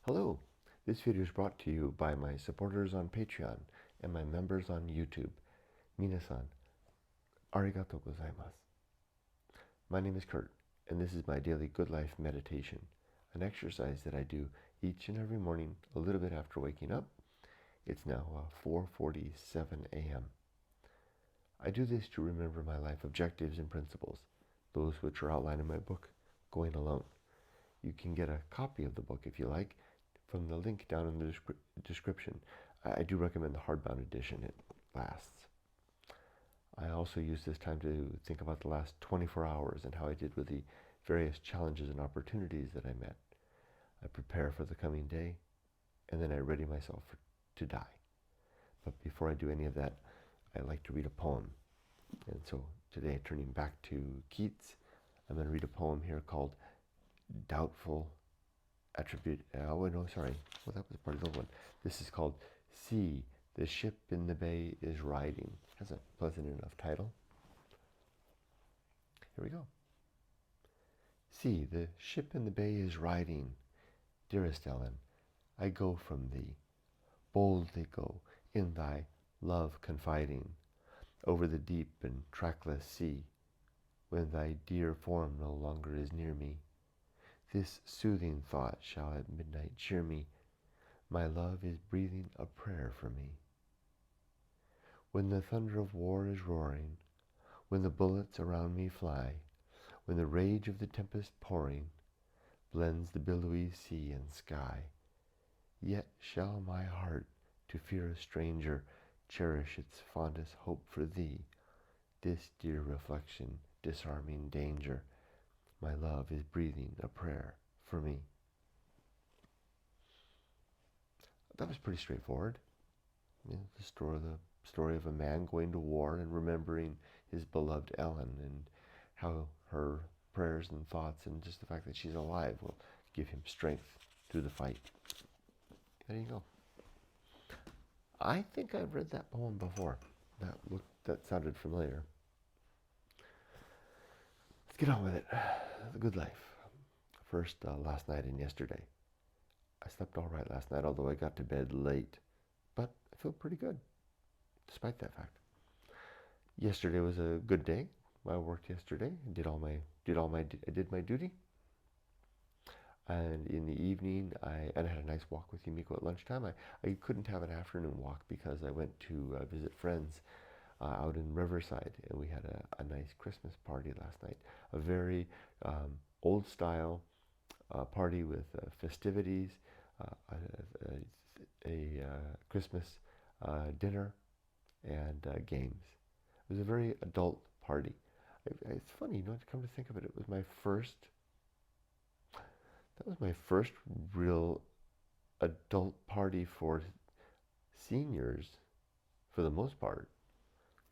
Hello, this video is brought to you by my supporters on Patreon and my members on YouTube. Minasan, arigato gozaimasu. My name is Kurt, and this is my daily good life meditation, an exercise that I do each and every morning a little bit after waking up. It's now 4:47 a.m. I do this to remember my life objectives and principles, those which are outlined in my book, Going Alone. You can get a copy of the book if you like from the link down in the description. I do recommend the hardbound edition. It lasts. I also use this time to think about the last 24 hours and how I did with the various challenges and opportunities that I met. I prepare for the coming day, and then I ready myself to die. But before I do any of that, I like to read a poem. And so today, turning back to Keats, I'm going to read a poem here called Doubtful Attribute. Oh, no, sorry. Well, that was part of the one. This is called See, the Ship in the Bay is Riding. Has a pleasant enough title. Here we go. See, the ship in the bay is riding. Dearest Ellen, I go from thee. Boldly go, in thy love confiding, over the deep and trackless sea, when thy dear form no longer is near me. This soothing thought shall at midnight cheer me. My love is breathing a prayer for me. When the thunder of war is roaring, when the bullets around me fly, when the rage of the tempest pouring blends the billowy sea and sky, yet shall my heart, to fear a stranger, cherish its fondest hope for thee. This dear reflection, disarming danger, my love is breathing a prayer for me. That was pretty straightforward. The story of a man going to war and remembering his beloved Ellen, and how her prayers and thoughts and just the fact that she's alive will give him strength through the fight. There you go. I think I've read that poem before. That sounded familiar. Let's get on with it. The good life. First, last night and yesterday. I slept all right last night, although I got to bed late. But I feel pretty good, despite that fact. Yesterday was a good day. I worked yesterday. I did my duty. And in the evening, I had a nice walk with Yumiko at lunchtime. I couldn't have an afternoon walk because I went to visit friends out in Riverside, and we had a nice Christmas party last night. A very old style party with festivities, a Christmas dinner, and games. It was a very adult party. It's funny, to come to think of it, that was my first real adult party for seniors, for the most part,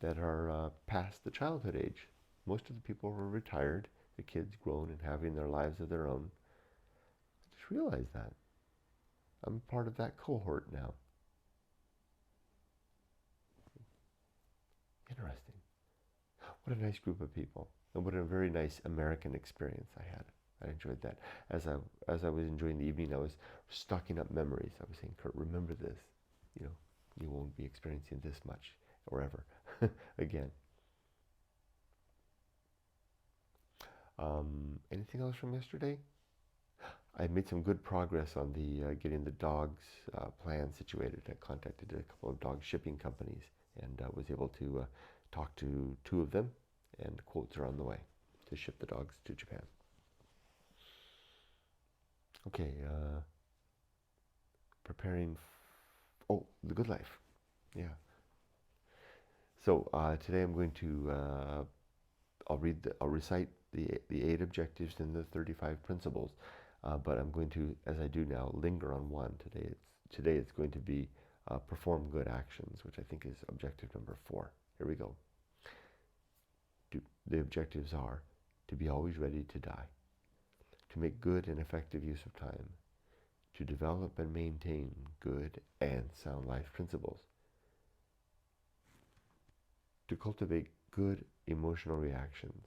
that are past the childhood age. Most of the people were retired, the kids grown and having their lives of their own. I just realized that. I'm part of that cohort now. Interesting. What a nice group of people. And what a very nice American experience I had. I enjoyed that. As I was enjoying the evening, I was stocking up memories. I was saying, Kurt, remember this. You won't be experiencing this much or ever again. Anything else from yesterday? I made some good progress on the getting the dogs plan situated. I contacted a couple of dog shipping companies and was able to talk to two of them, and quotes are on the way to ship the dogs to Japan. Okay, preparing. Oh, the good life. Yeah. So today I'm going to I'll recite the 8 objectives and the 35 principles, but I'm going to, as I do now, linger on one today. Today it's going to be perform good actions, which I think is objective number 4. Here we go. The objectives are to be always ready to die, to make good and effective use of time, to develop and maintain good and sound life principles, to cultivate good emotional reactions,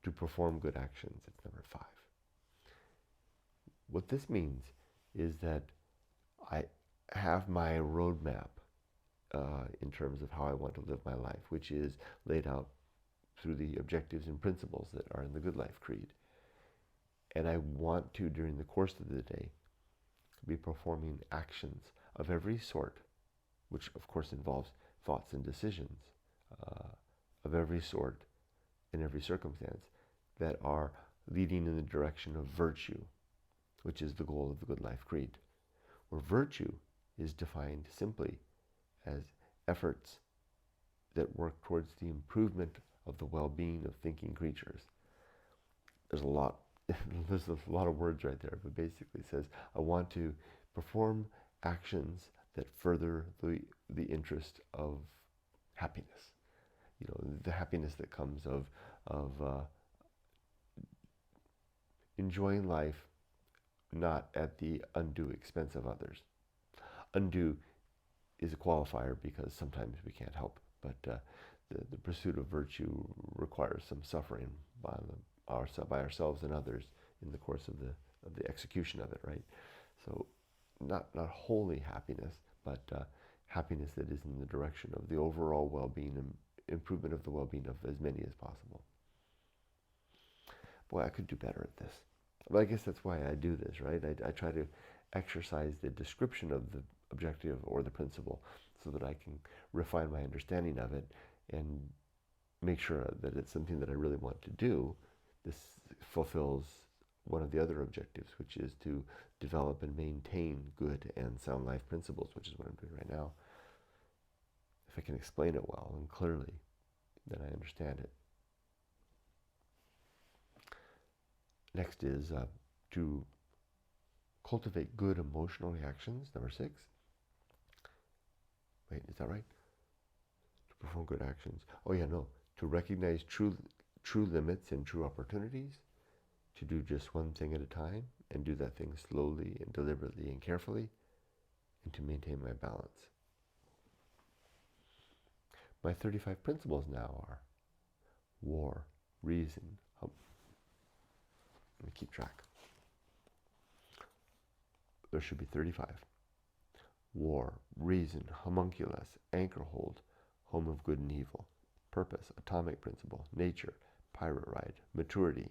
to perform good actions. It's number 5. What this means is that I have my roadmap in terms of how I want to live my life, which is laid out through the objectives and principles that are in the Good Life Creed. And I want to, during the course of the day, be performing actions of every sort, which of course involves thoughts and decisions of every sort in every circumstance that are leading in the direction of virtue, which is the goal of the Good Life Creed, where virtue is defined simply as efforts that work towards the improvement of the well-being of thinking creatures. There's a lot of words right there, but basically it says, I want to perform actions that further the interest of happiness. You know, the happiness that comes of enjoying life, not at the undue expense of others. Undue is a qualifier because sometimes we can't help, but the pursuit of virtue requires some suffering by ourselves and others in the course of the execution of it, right? So not wholly happiness, but happiness that is in the direction of the overall well-being and improvement of the well-being of as many as possible. Boy, I could do better at this. But I guess that's why I do this, right? I try to exercise the description of the objective or the principle so that I can refine my understanding of it and make sure that it's something that I really want to do. This fulfills one of the other objectives, which is to develop and maintain good and sound life principles, which is what I'm doing right now. If I can explain it well and clearly, then I understand it. Next is to cultivate good emotional reactions, number 6. Wait, is that right? To perform good actions. Oh yeah, no. To recognize true limits and true opportunities. To do just one thing at a time and do that thing slowly and deliberately and carefully, and to maintain my balance. My 35 principles now are war, reason. Let me keep track. There should be 35. War, reason, homunculus, anchor hold, home of good and evil, purpose, atomic principle, nature, pirate ride, maturity,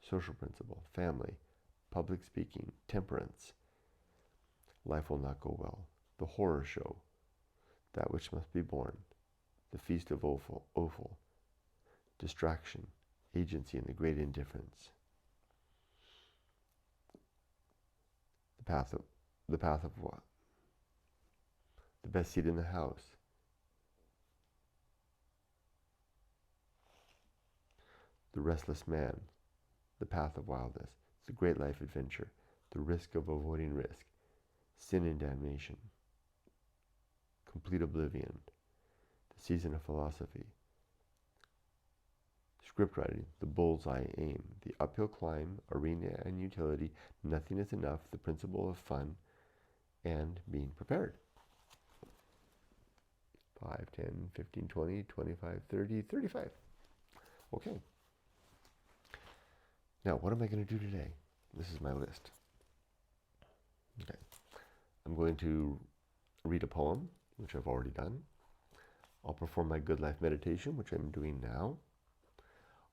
social principle, family, public speaking, temperance, life will not go well, the horror show, that which must be born, the feast of offal, distraction, agency and the great indifference, the path of what? The best seat in the house, the restless man, the path of wildness, the great life adventure, the risk of avoiding risk, sin and damnation, complete oblivion, the season of philosophy, script writing, the bullseye aim, the uphill climb, arena and utility, nothing is enough, the principle of fun, and being prepared. 5, 10, 15, 20, 25, 30, 35. Okay. Now, what am I going to do today? This is my list. Okay. I'm going to read a poem, which I've already done. I'll perform my good life meditation, which I'm doing now.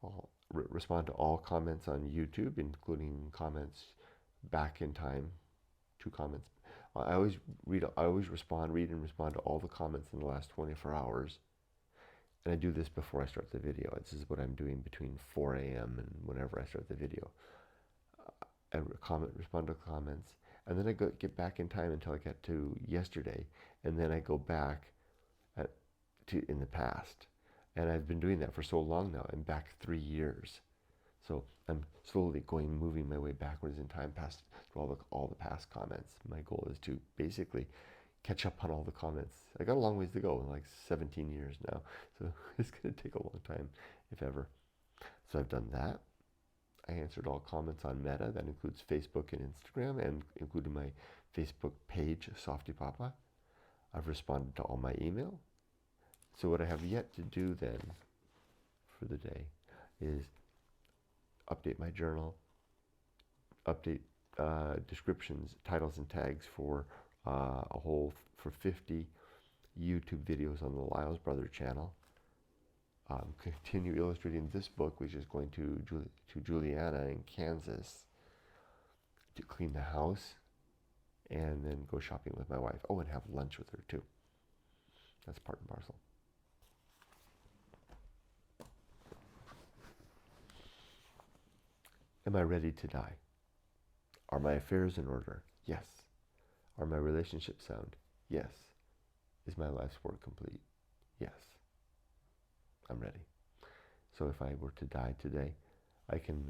I'll respond to all comments on YouTube, including comments back in time, 2 comments. I always read and respond to all the comments in the last 24 hours. And I do this before I start the video. This is what I'm doing between 4 a.m. and whenever I start the video. I respond to comments, and then I get back in time until I get to yesterday, and then I go back to in the past. And I've been doing that for so long now. I'm back 3 years. So I'm slowly moving my way backwards in time past all the past comments. My goal is to basically catch up on all the comments. I got a long ways to go, like 17 years now. So it's going to take a long time, if ever. So I've done that. I answered all comments on Meta. That includes Facebook and Instagram, and including my Facebook page, softypapa. I've responded to all my email. So what I have yet to do then for the day is update my journal, update descriptions, titles, and tags for for 50 YouTube videos on the Lyles Brother channel. Continue illustrating this book, which is going to Juliana in Kansas to clean the house, and then go shopping with my wife. Oh, and have lunch with her too. That's part and parcel. Am I ready to die? Are my affairs in order? Yes. Are my relationships sound? Yes. Is my life's work complete? Yes. I'm ready. So if I were to die today, I can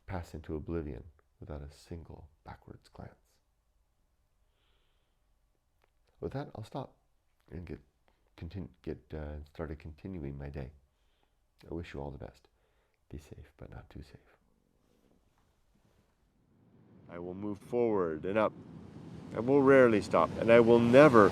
pass into oblivion without a single backwards glance. With that, I'll stop and get started continuing my day. I wish you all the best. Be safe, but not too safe. I will move forward and up. I will rarely stop, and I will never